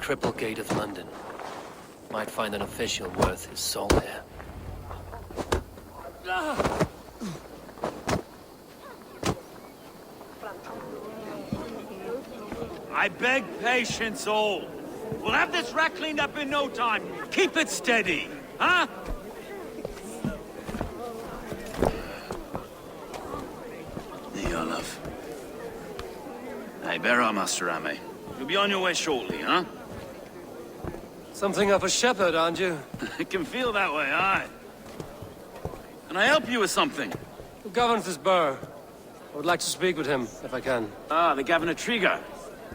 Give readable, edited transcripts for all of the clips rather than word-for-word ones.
Cripplegate of London. Might find an official worth his salt there. I beg patience, all. We'll have this wreck cleaned up in no time. Keep it steady, huh? There you are, love. Hey, bear up, Master Ame. You'll be on your way shortly, huh? Something of a shepherd, aren't you? It can feel that way, aye. Can I help you with something? Who governs this burgh? I would like to speak with him, if I can. Ah, the Governor Trigger.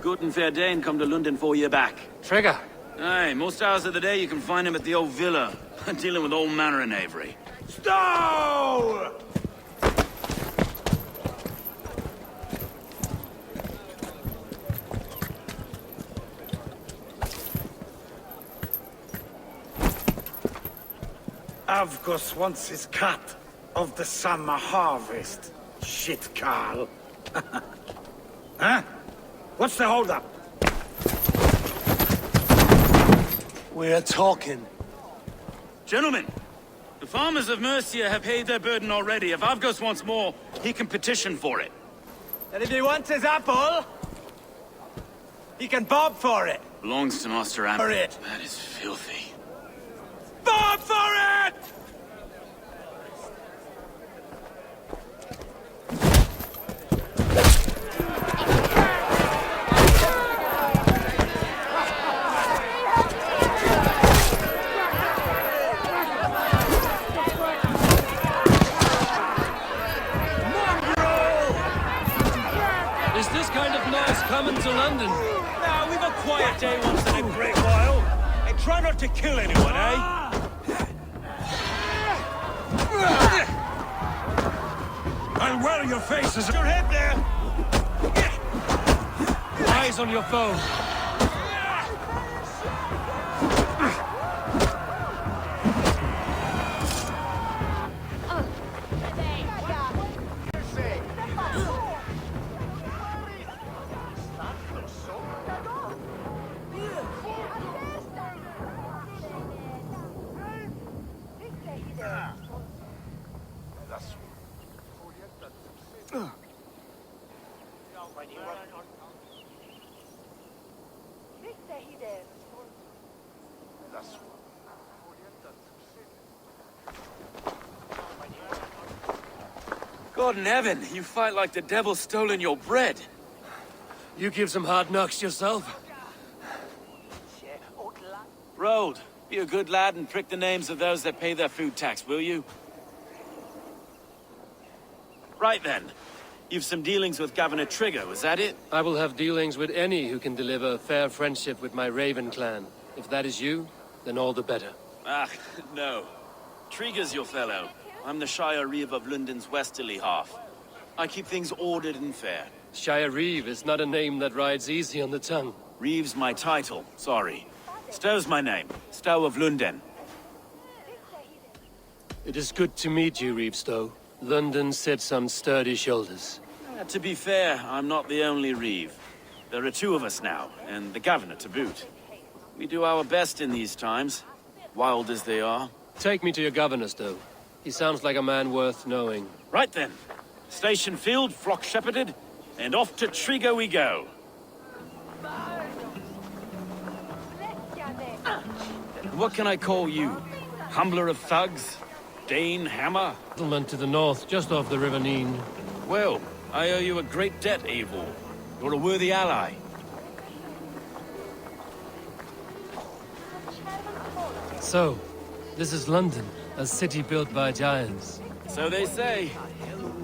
Good and fair Dane come to London 4 year back. Trigger? Aye, most hours of the day you can find him at the old villa, dealing with all manner in Avery. Stow! Avgos wants his cut of the summer harvest. Shit, Carl. Huh? What's the holdup? We're talking. Gentlemen, the farmers of Mercia have paid their burden already. If Avgos wants more, he can petition for it. And if he wants his apple, he can bob for it. Belongs to Master Ame. For it. That is filthy. Bob for it! Is this kind of noise coming to London? Now, we've a quiet day once in a great while. And try not to kill anyone, eh? I'll wear your faces. Your head there! Eyes on your foe. God in heaven, you fight like the devil's stolen your bread. You give some hard knocks yourself. Road, be a good lad and prick the names of those that pay their food tax, will you? Right then. You've some dealings with Governor Trigger, was that it? I will have dealings with any who can deliver fair friendship with my Raven clan. If that is you, then all the better. Ah, no. Trigger's your fellow. I'm the Shire Reeve of London's westerly half. I keep things ordered and fair. Shire Reeve is not a name that rides easy on the tongue. Reeve's my title, sorry. Stow's my name. Stow of London. It is good to meet you, Reeve Stow. London sits on sturdy shoulders. To be fair, I'm not the only Reeve. There are two of us now, and the Governor to boot. We do our best in these times, wild as they are. Take me to your governor, Stow. He sounds like a man worth knowing. Right then. Station filled, flock shepherded, and off to Trigger we go. What can I call you? Humbler of thugs? Dane Hammer? Settlement to the north, just off the River Neen. Well, I owe you a great debt, Eivor. You're a worthy ally. So, this is London, a city built by giants. So they say.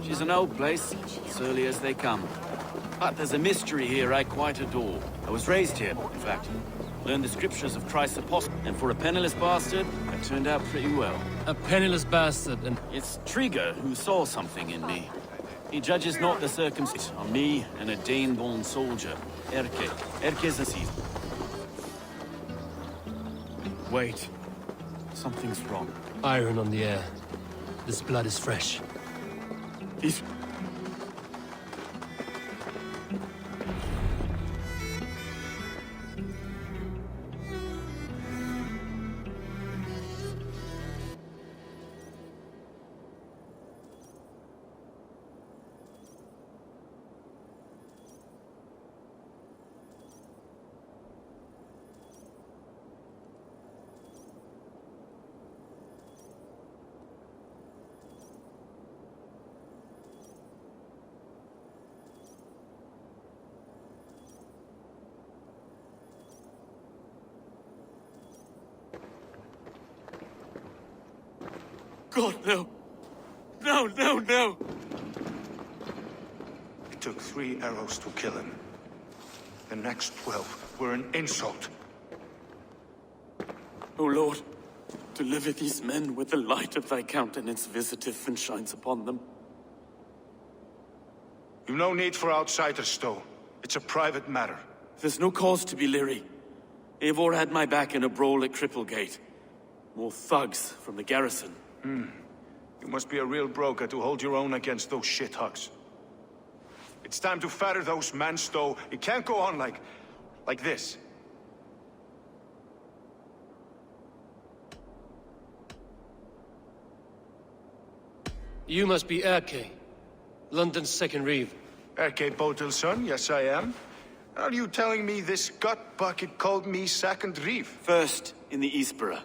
She's an old place, surly as they come. But there's a mystery here I quite adore. I was raised here, in fact. Learned the scriptures of Christ's apostle, and for a penniless bastard, I turned out pretty well. A penniless bastard, and It's Trigger who saw something in me. He judges not the circumstances on me and a Dane-born soldier. Erke's a season. Wait. Something's wrong. iron on the air. This blood is fresh. He's... God, no. No, no, no! It took 3 arrows to kill him. The next 12 were an insult. O Lord, deliver these men with the light of thy countenance visiteth and shines upon them. You've no need for outsiders, Stowe. It's a private matter. There's no cause to be leery. Eivor had my back in a brawl at Cripplegate. More thugs from the garrison. You must be a real broker to hold your own against those shithugs. It's time to fetter those men, Stowe. It can't go on like this. You must be Erke, London's second reeve. Erke Botil's son, yes I am. Are you telling me this gut bucket called me second reeve? First in the Eastborough,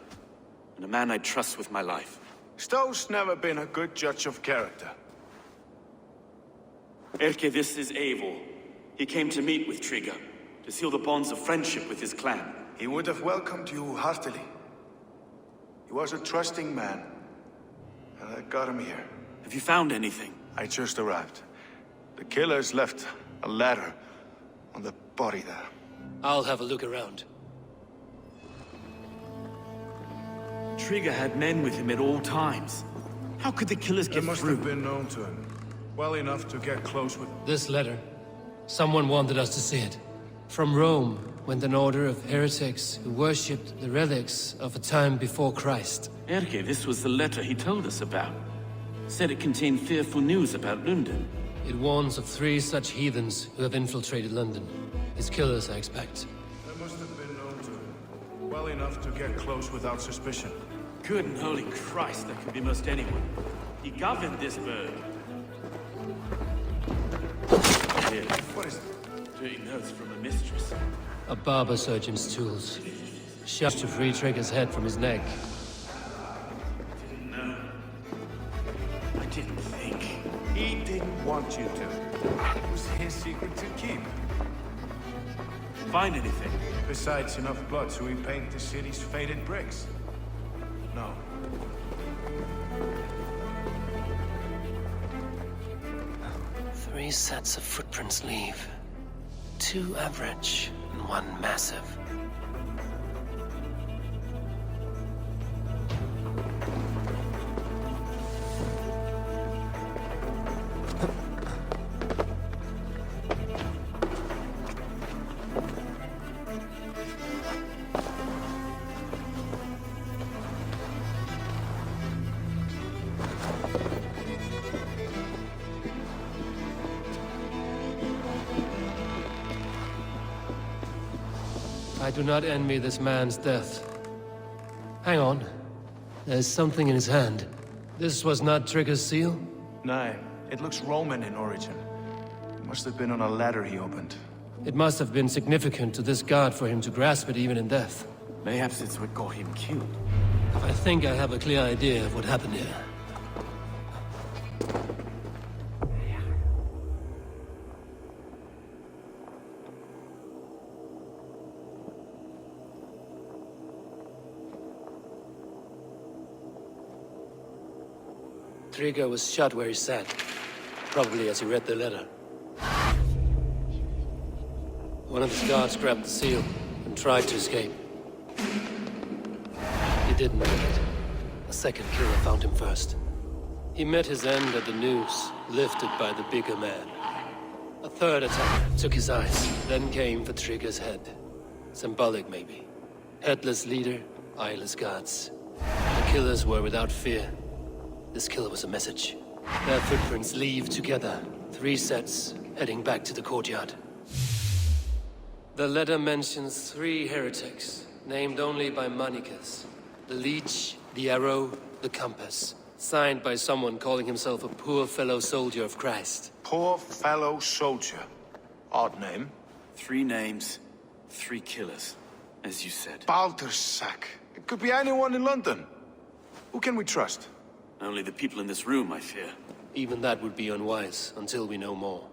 and a man I trust with my life. Stowe's never been a good judge of character. Erke, this is Eivor. He came to meet with Trigger, to seal the bonds of friendship with his clan. He would have welcomed you heartily. He was a trusting man, and I got him here. Have you found anything? I just arrived. The killers left a ladder on the body there. I'll have a look around. Trigger had men with him at all times. How could the killers get They must through? have been known to him. Well enough to get close with him. This letter. Someone wanted us to see it. From Rome went an order of heretics who worshipped the relics of a time before Christ. Erke, this was the letter he told us about. Said it contained fearful news about London. It warns of 3 such heathens who have infiltrated London. His killers, I expect. They must have been known to him. Well enough to get close without suspicion. Good and holy Christ, that could be most anyone. He governed this burg. Here, What is it? dirty notes from a mistress. A barber surgeon's tools. Shot to free Trigger's head from his neck. No. I didn't think. He didn't want you to. It was his secret to keep. Find anything? Besides enough blood so we paint the city's faded bricks. No. Three sets of footprints leave. 2 average and 1 massive. I do not envy this man's death. Hang on. There's something in his hand. This was not Trigger's seal? No, it looks Roman in origin. It must have been on a ladder he opened. It must have been significant to this god for him to grasp it even in death. Mayhaps it's what got him killed. I think I have a clear idea of what happened here. Trigger was shot where he sat, probably as he read the letter. One of his guards grabbed the seal and tried to escape. He didn't make it. A second killer found him first. He met his end at the noose, lifted by the bigger man. A third attacker took his eyes, then came for Trigger's head. Symbolic, maybe. Headless leader, eyeless guards. The killers were without fear. This killer was a message. Their footprints leave together. 3 sets, heading back to the courtyard. The letter mentions 3 heretics, named only by Manicus. The Leech, the Arrow, the Compass. Signed by someone calling himself a poor fellow soldier of Christ. Poor fellow soldier. Odd name. 3 names, 3 killers, as you said. Baldersack. It could be anyone in London. Who can we trust? Only the people in this room, I fear. Even that would be unwise, until we know more.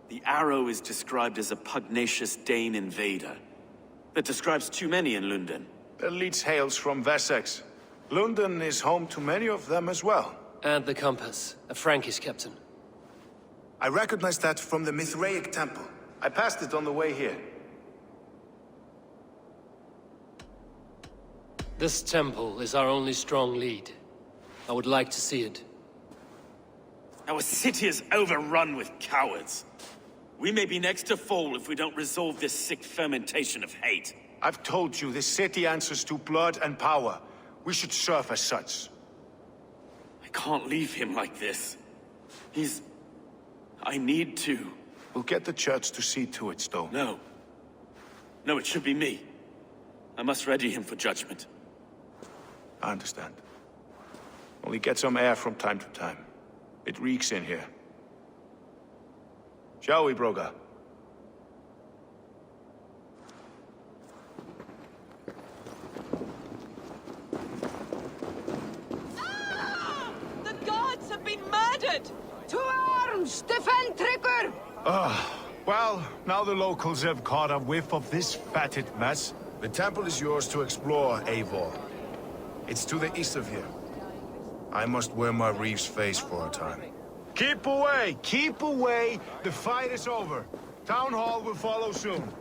The Arrow is described as a pugnacious Dane invader. That describes too many in London. The leech hails from Wessex. London is home to many of them as well. And the compass, a Frankish captain. I recognize that from the Mithraic temple. I passed it on the way here. This temple is our only strong lead. I would like to see it. Our city is overrun with cowards. We may be next to fall if we don't resolve this sick fermentation of hate. I've told you, this city answers to blood and power. We should serve as such. I can't leave him like this. I need to. We'll get the church to see to it, Stowe. No. No, it should be me. I must ready him for judgment. I understand. Only get some air from time to time. It reeks in here. Shall we, Broga? The gods have been murdered! To arms! Defend Trigger! Well, now the locals have caught a whiff of this fatted mess. The temple is yours to explore, Eivor. It's to the east of here. I must wear my Reeve's face for a time. Keep away! Keep away! The fight is over. Town Hall will follow soon.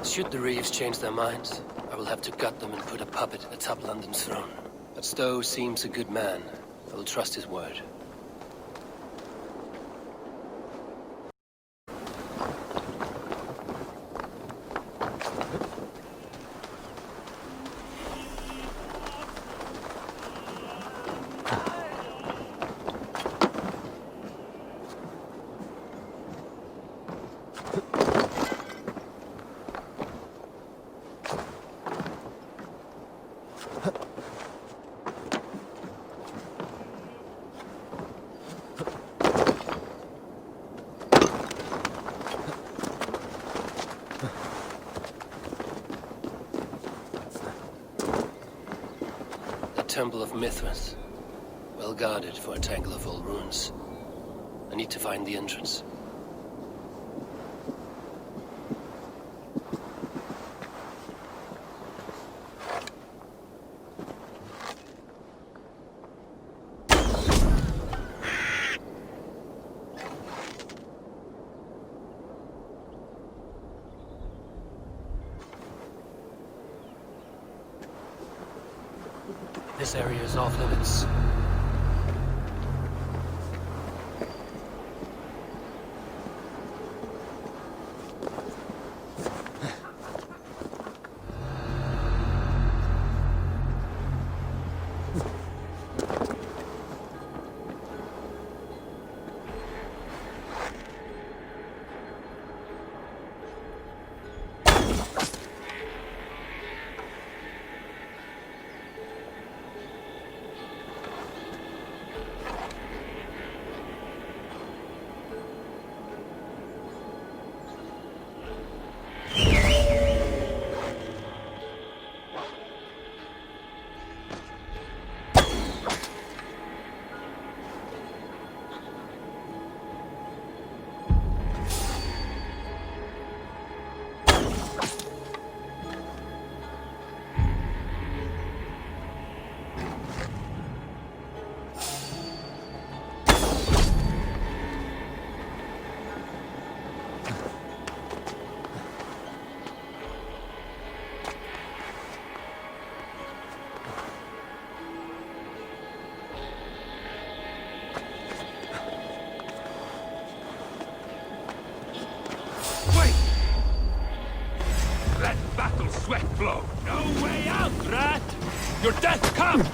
Should the Reeves change their minds, I will have to gut them and put a puppet atop London's throne. But Stowe seems a good man. I will trust his word. Temple of Mithras. Well guarded for a tangle of old ruins. I need to find the entrance. This area is off limits. Sweat flow. No way out, rat! Your death comes!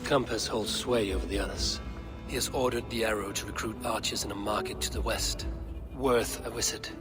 compass holds sway over the others. He has ordered the arrow to recruit archers in a market to the west. Worth a visit.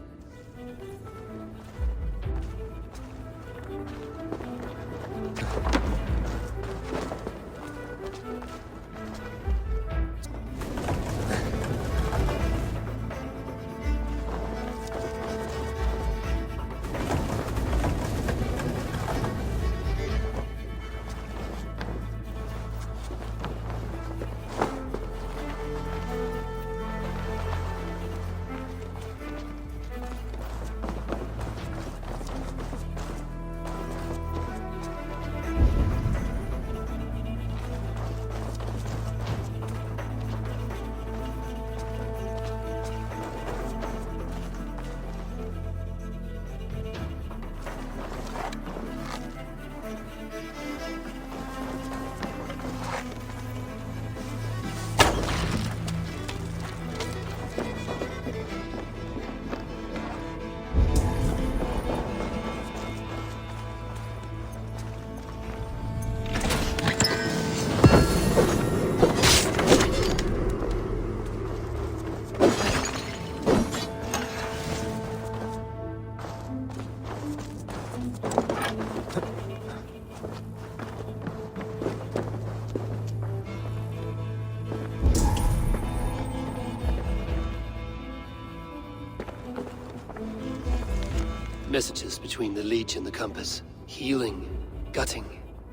Messages between the Leech and the compass. Healing, gutting.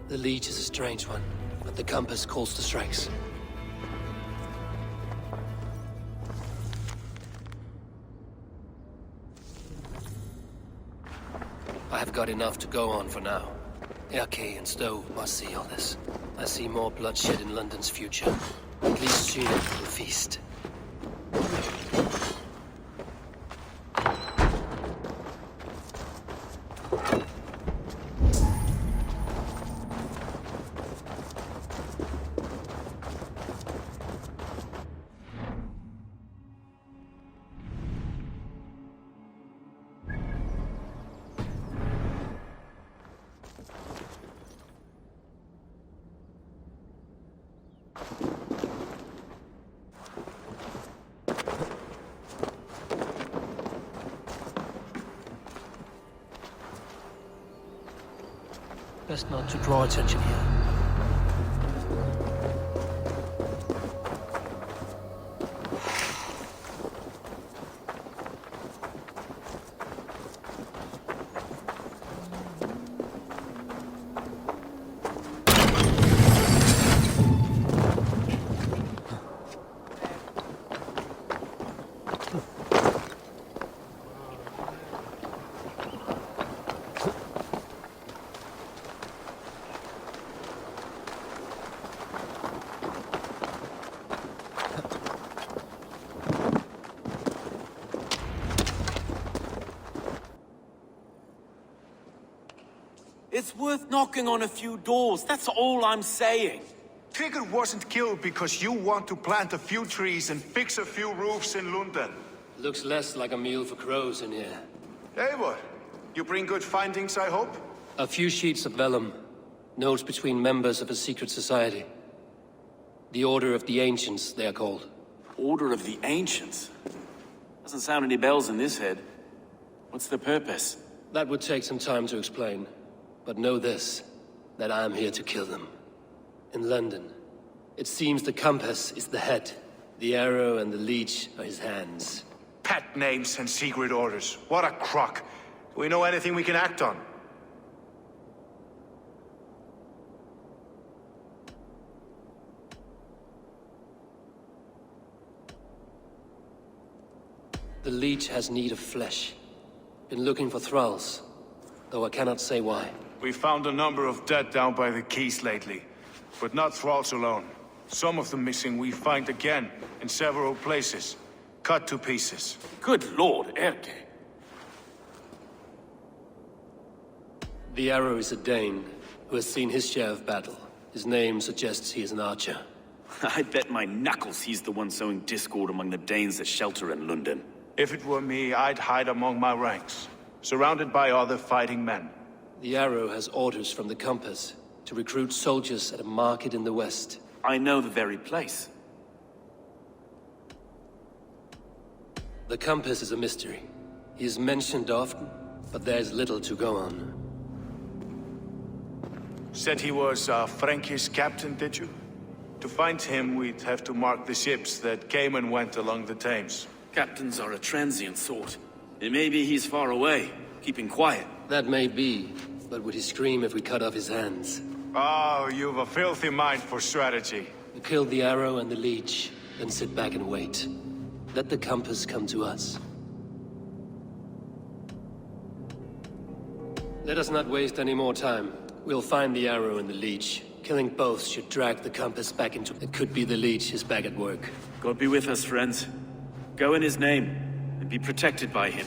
The Leech is a strange one, but the compass calls to strikes. I have got enough to go on for now. Erke and Stowe must see all this. I see more bloodshed in London's future. At least soon we will feast. Best not to draw attention here. It's worth knocking on a few doors, that's all I'm saying. Tigger wasn't killed because you want to plant a few trees and fix a few roofs in London. Looks less like a meal for crows in here. Hey, what? You bring good findings, I hope? A few sheets of vellum. Notes between members of a secret society. The Order of the Ancients, they are called. Order of the Ancients? Doesn't sound any bells in this head. What's the purpose? That would take some time to explain. But know this, that I am here to kill them. In London, it seems the compass is the head. The arrow and the leech are his hands. Pet names and secret orders. What a crock. Do we know anything we can act on? The leech has need of flesh. Been looking for thralls, though I cannot say why. We found a number of dead down by the quays lately, but not thralls alone. Some of the missing we find again in several places, cut to pieces. Good Lord, Erke. The arrow is a Dane, who has seen his share of battle. His name suggests he is an archer. I bet my knuckles he's the one sowing discord among the Danes that shelter in London. If it were me, I'd hide among my ranks, surrounded by other fighting men. The arrow has orders from the compass to recruit soldiers at a market in the west. I know the very place. The compass is a mystery. He is mentioned often, but there's little to go on. Said he was a Frankish captain, did you? To find him, we'd have to mark the ships that came and went along the Thames. Captains are a transient sort. It may be he's far away, keeping quiet. That may be, but would he scream if we cut off his hands? Oh, you've a filthy mind for strategy. We kill the arrow and the leech, then sit back and wait. Let the compass come to us. Let us not waste any more time. We'll find the arrow and the leech. Killing both should drag the compass back into... It could be the leech is back at work. God be with us, friends. Go in his name, and be protected by him.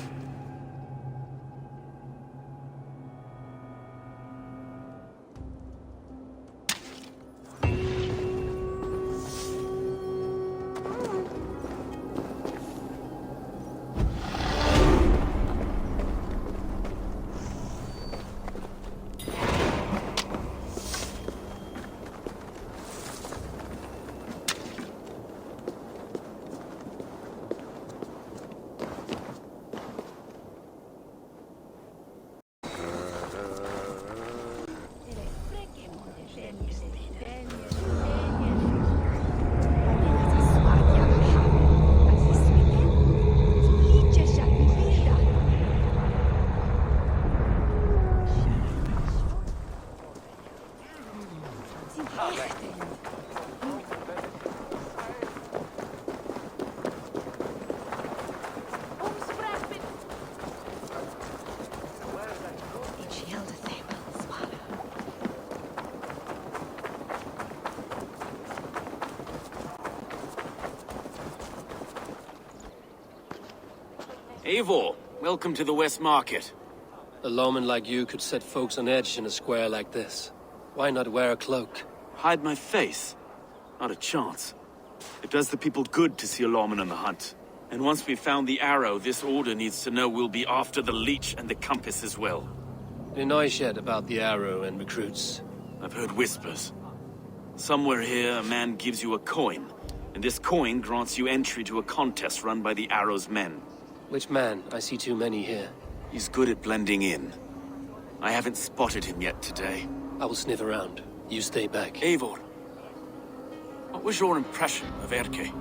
Eivor, welcome to the West Market. A lawman like you could set folks on edge in a square like this. Why not wear a cloak? Hide my face? Not a chance. It does the people good to see a lawman on the hunt. And once we've found the arrow, this order needs to know we'll be after the leech and the compass as well. Any noise yet about the arrow and recruits? I've heard whispers. Somewhere here, a man gives you a coin, and this coin grants you entry to a contest run by the arrow's men. Which man? I see too many here. He's good at blending in. I haven't spotted him yet today. I will sniff around. You stay back. Eivor, what was your impression of Erke?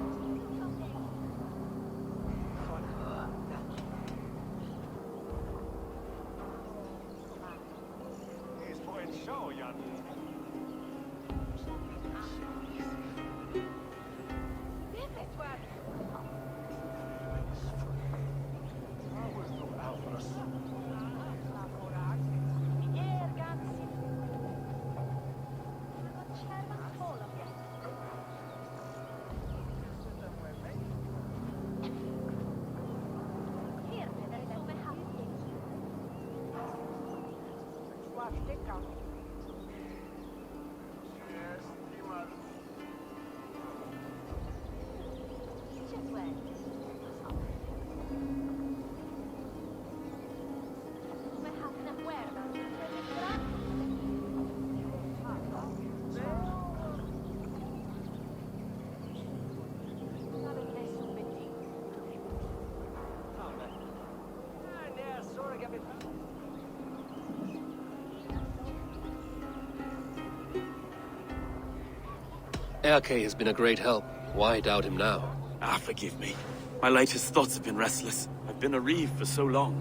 Erke has been a great help. Why doubt him now? Ah, forgive me. My latest thoughts have been restless. I've been a reeve for so long.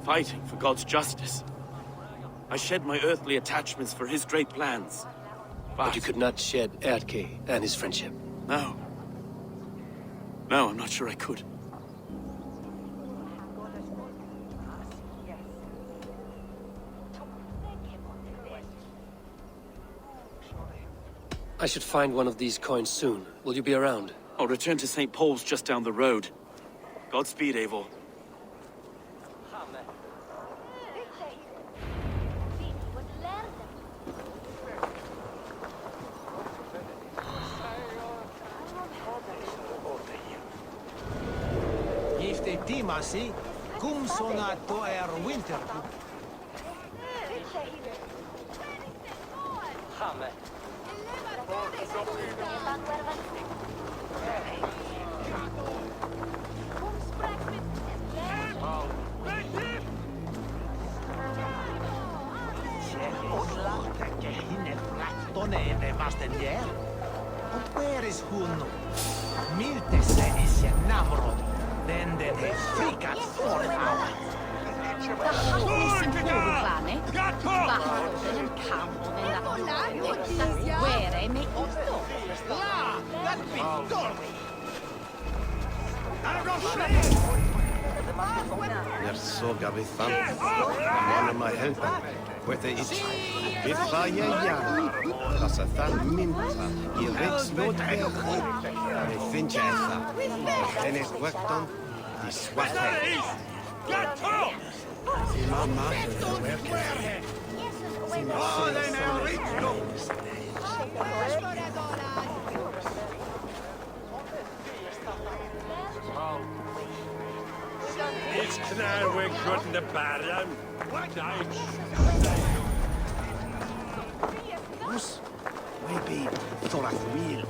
Fighting for God's justice. I shed my earthly attachments for his great plans. But you could not shed Erke and his friendship. No. No, I'm not sure I could. I should find one of these coins soon. Will you be around? I'll return to St. Paul's just down the road. Godspeed, Eivor. Gifte timasi, cum sonato winter. Und wer ist Hunno? Miltesse ist ja Namrod. Den he frikat forthauen. Jag såg av ifall. Måne mig helpa. Kvete ich. Ifall jag. Passa tan minta. I riksnåt här. Det finns jag essa. Hennes vakton. De svarta. Sin mamma. Sin mamma. It's clear we're good in the barren. Maybe Thorath wheel.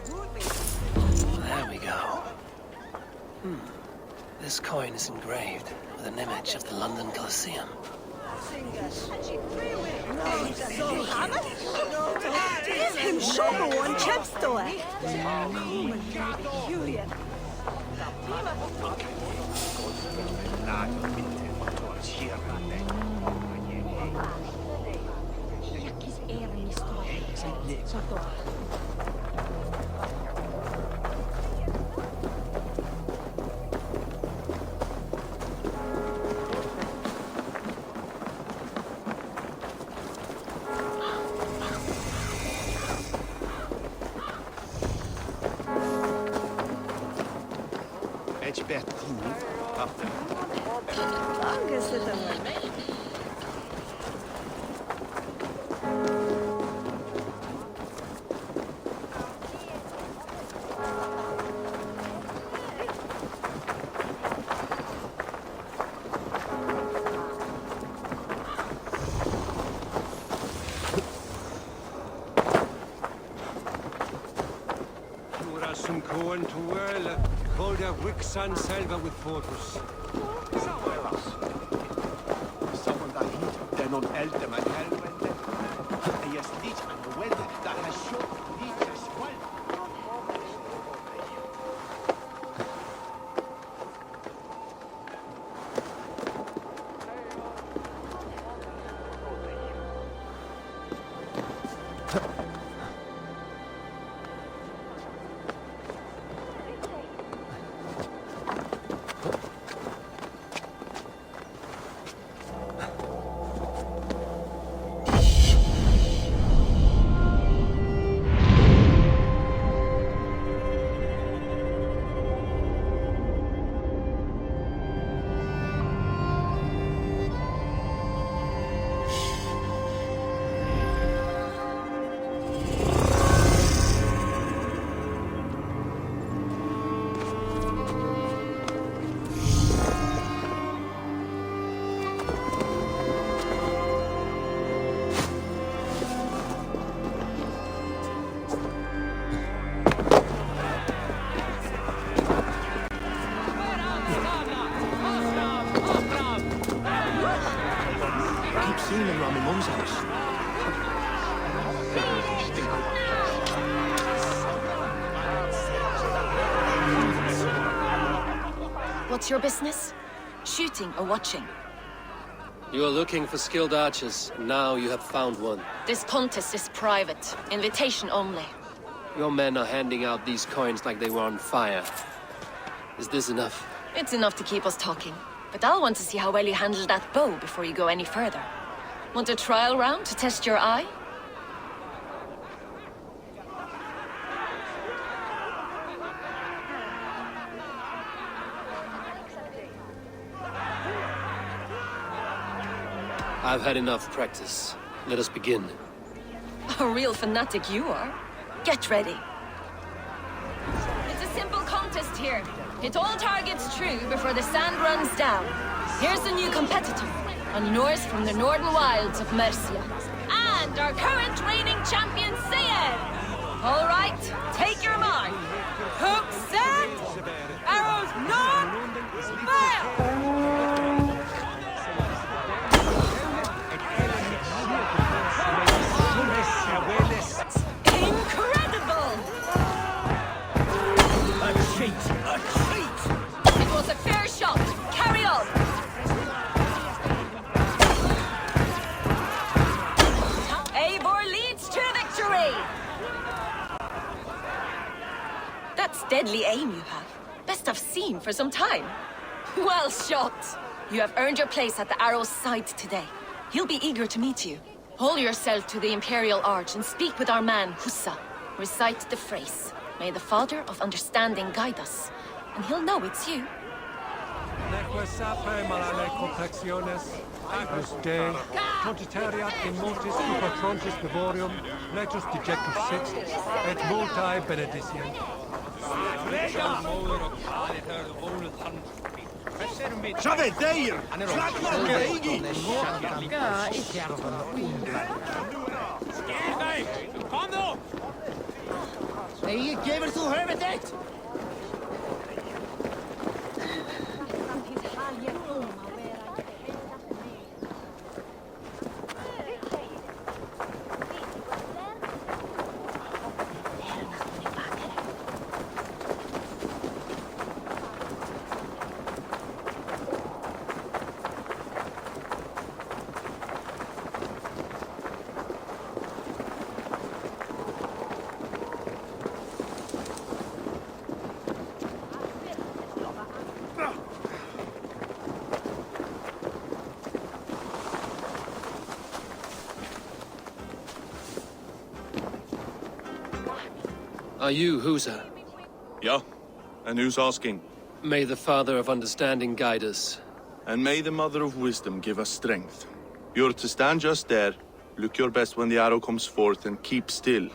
There we go. This coin is engraved with an image of the London Colosseum. Some Cohen to whirl, hold a Wixan Selva with Fortress. Someone that heat, they're not elder, my helvete. Yes, teach and the weather that has shown teach as well. What's your business? Shooting or watching? You are looking for skilled archers. Now you have found one. This contest is private. Invitation only. Your men are handing out these coins like they were on fire. Is this enough? It's enough to keep us talking. But I'll want to see how well you handle that bow before you go any further. Want a trial round to test your eye? I've had enough practice. Let us begin. A real fanatic you are. Get ready. It's a simple contest here. Hit all targets true before the sand runs down. Here's the new competitor, a Norse from the northern wilds of Mercia. And our current reigning champion, Sayed! All right, take your mark. Hook set! Arrows north! Fire! Incredible! A cheat! A cheat! It was a fair shot. Carry on. Eivor leads to victory! That's deadly aim you have. Best I've seen for some time. Well shot. You have earned your place at the Arrow's side today. He'll be eager to meet you. Hold yourself to the Imperial Arch and speak with our man, Hussa. Recite the phrase. May the Father of Understanding guide us. And he'll know it's you. Neque sape malale complexiones, agnus Dei, totitariat in mortis patrontis devorium, letus dejectus six, et multae benedicient. Shove there! Hey, you gave her to her with it! Are you Husa? Yeah. And who's asking? May the Father of Understanding guide us. And may the Mother of Wisdom give us strength. You're to stand just there, look your best when the arrow comes forth, and keep still.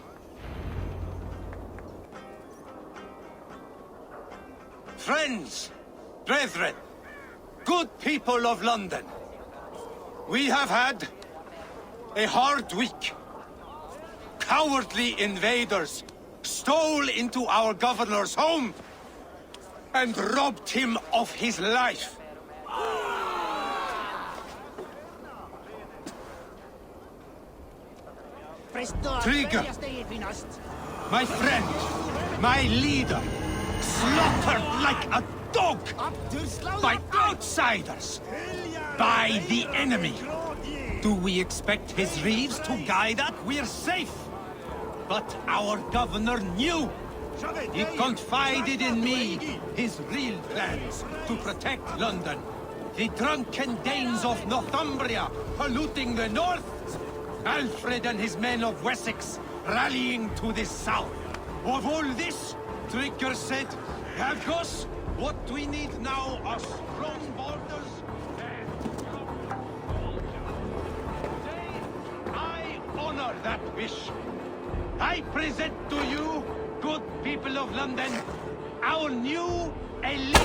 Friends, brethren, good people of London, we have had a hard week. Cowardly invaders stole into our governor's home and robbed him of his life. Trigger, my friend, my leader, slaughtered like a dog by outsiders, by the enemy. Do we expect his reeves to guide us? We're safe. But our governor knew. He confided in me his real plans to protect London. The drunken Danes of Northumbria polluting the north. Alfred and his men of Wessex rallying to the south. Of all this, Trigger said, Argos, what we need now are strong borders and today, I honor that wish. I present to you, good people of London, our new elite.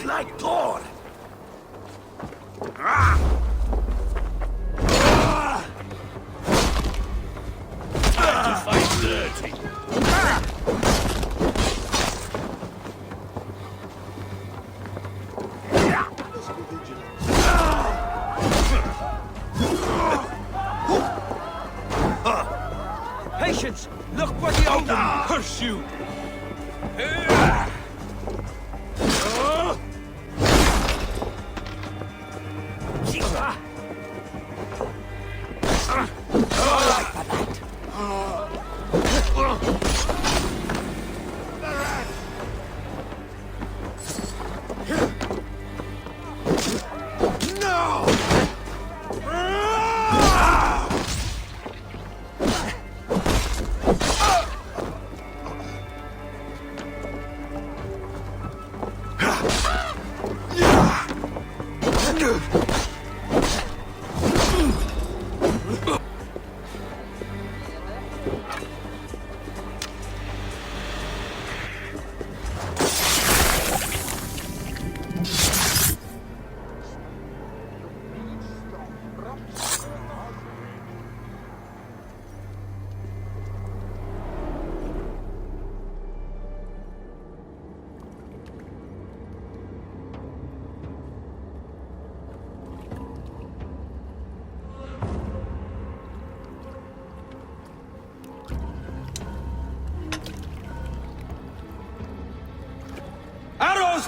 Like Thor! To fight dirty. Patience! Look where the opening! Curse you!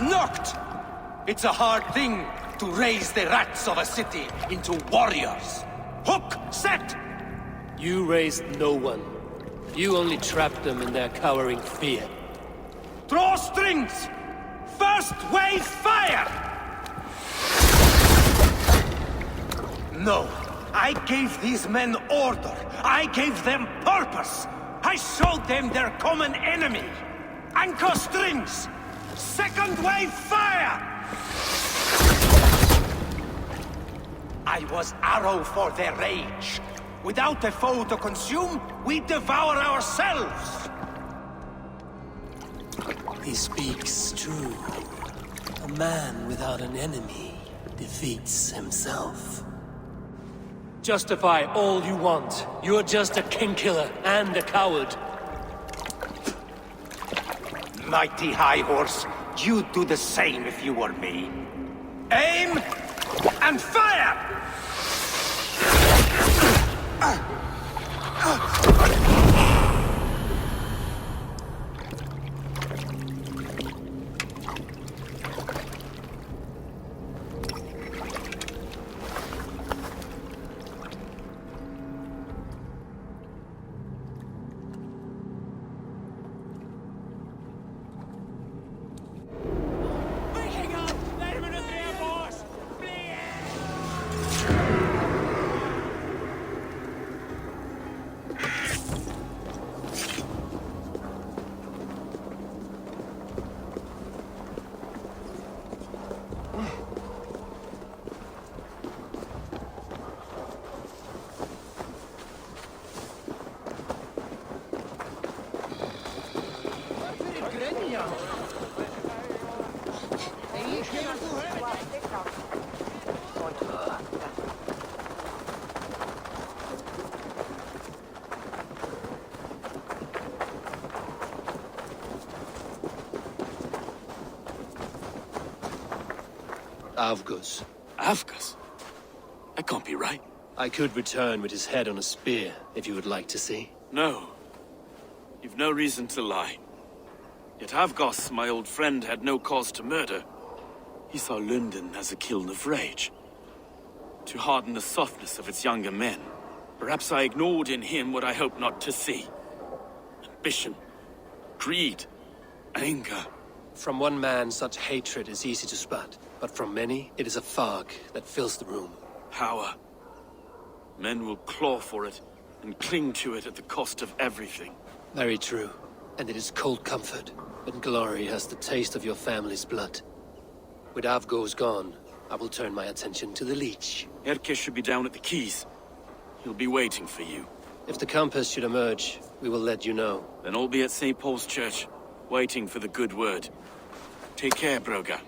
was knocked! It's a hard thing to raise the rats of a city into warriors. Hook, set! You raised no one. You only trapped them in their cowering fear. Draw strings! First wave fire! No, I gave these men order. I gave them purpose. I showed them their common enemy. Anchor strings! Second wave fire! I was arrow for their rage. Without a foe to consume, we devour ourselves! He speaks true. A man without an enemy defeats himself. Justify all you want. You're just a king-killer and a coward. Mighty High Horse, you'd do the same if you were me. Aim and fire! Avgus. Avgus? That can't be right. I could return with his head on a spear, if you would like to see. No. You've no reason to lie. Yet Avgos, my old friend, had no cause to murder. He saw London as a kiln of rage. To harden the softness of its younger men. Perhaps I ignored in him what I hoped not to see. Ambition. Greed. Anger. From one man, such hatred is easy to spot. But from many, it is a fog that fills the room. Power. Men will claw for it, and cling to it at the cost of everything. Very true. And it is cold comfort, when glory has the taste of your family's blood. With Avgos gone, I will turn my attention to the Leech. Erke should be down at the quays. He'll be waiting for you. If the Compass should emerge, we will let you know. Then I'll be at St. Paul's Church, waiting for the good word. Take care, Broga.